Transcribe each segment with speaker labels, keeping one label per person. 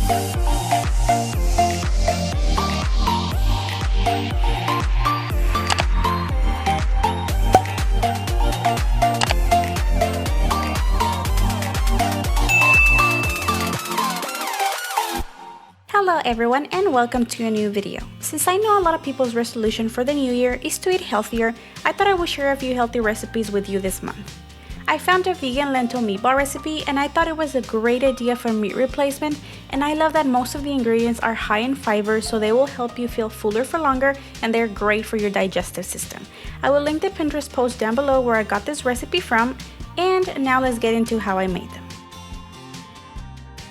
Speaker 1: Hello everyone and welcome to a new video. Since I know a lot of people's resolution for the new year is to eat healthier, I thought I would share a few healthy recipes with you this month. I found a vegan lentil meatball recipe and I thought it was a great idea for meat replacement, and I love that most of the ingredients are high in fiber, so they will help you feel fuller for longer and they're great for your digestive system. I will link the Pinterest post down below where I got this recipe from, and now let's get into how I made them.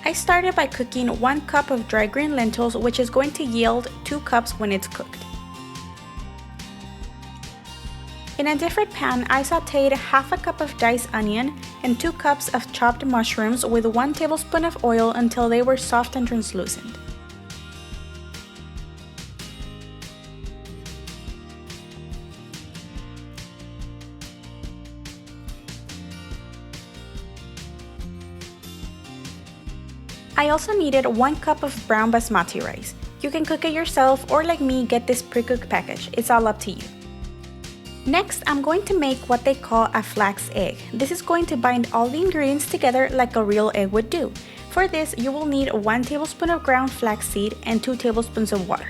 Speaker 1: I started by cooking 1 cup of dry green lentils, which is going to yield 2 cups when it's cooked. In a different pan, I sauteed half a cup of diced onion and 2 cups of chopped mushrooms with 1 tablespoon of oil until they were soft and translucent. I also needed 1 cup of brown basmati rice. You can cook it yourself or, like me, get this pre-cooked package. It's all up to you. Next, I'm going to make what they call a flax egg. This is going to bind all the ingredients together like a real egg would do. For this, you will need 1 tablespoon of ground flaxseed and 2 tablespoons of water.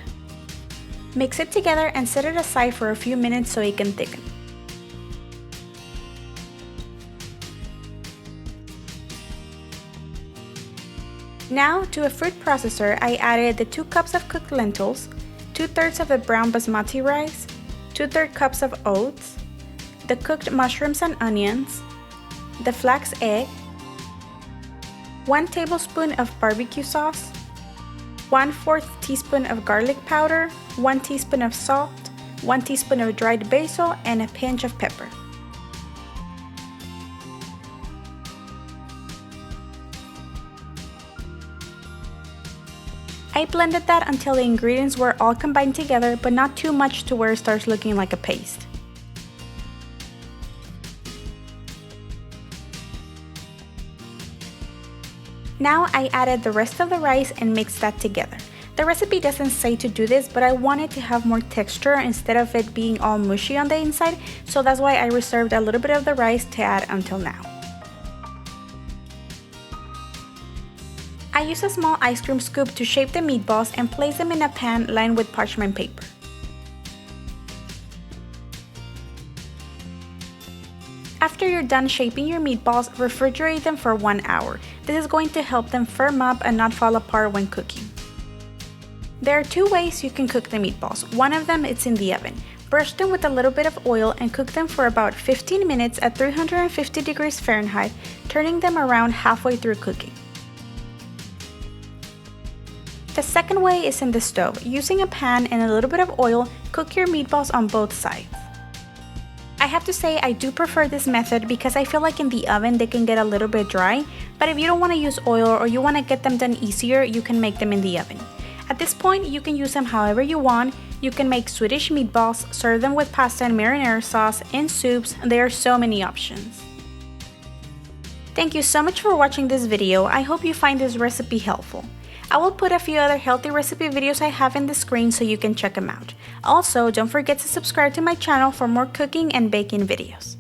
Speaker 1: Mix it together and set it aside for a few minutes so it can thicken. Now, to a food processor, I added the 2 cups of cooked lentils, 2/3 of the brown basmati rice, 2/3 cups of oats, the cooked mushrooms and onions, the flax egg, 1 tablespoon of barbecue sauce, 1/4 teaspoon of garlic powder, 1 teaspoon of salt, 1 teaspoon of dried basil, and a pinch of pepper. I blended that until the ingredients were all combined together, but not too much to where it starts looking like a paste. Now I added the rest of the rice and mixed that together. The recipe doesn't say to do this, but I wanted to have more texture instead of it being all mushy on the inside, so that's why I reserved a little bit of the rice to add until now. I use a small ice cream scoop to shape the meatballs and place them in a pan lined with parchment paper. After you're done shaping your meatballs, refrigerate them for 1 hour. This is going to help them firm up and not fall apart when cooking. There are 2 ways you can cook the meatballs. One of them is in the oven. Brush them with a little bit of oil and cook them for about 15 minutes at 350 degrees Fahrenheit, turning them around halfway through cooking. The second way is in the stove. Using a pan and a little bit of oil, cook your meatballs on both sides. I have to say I do prefer this method because I feel like in the oven they can get a little bit dry, but if you don't want to use oil or you want to get them done easier, you can make them in the oven. At this point, you can use them however you want. You can make Swedish meatballs, serve them with pasta and marinara sauce, in soups, and there are so many options. Thank you so much for watching this video. I hope you find this recipe helpful. I will put a few other healthy recipe videos I have in the screen so you can check them out. Also, don't forget to subscribe to my channel for more cooking and baking videos.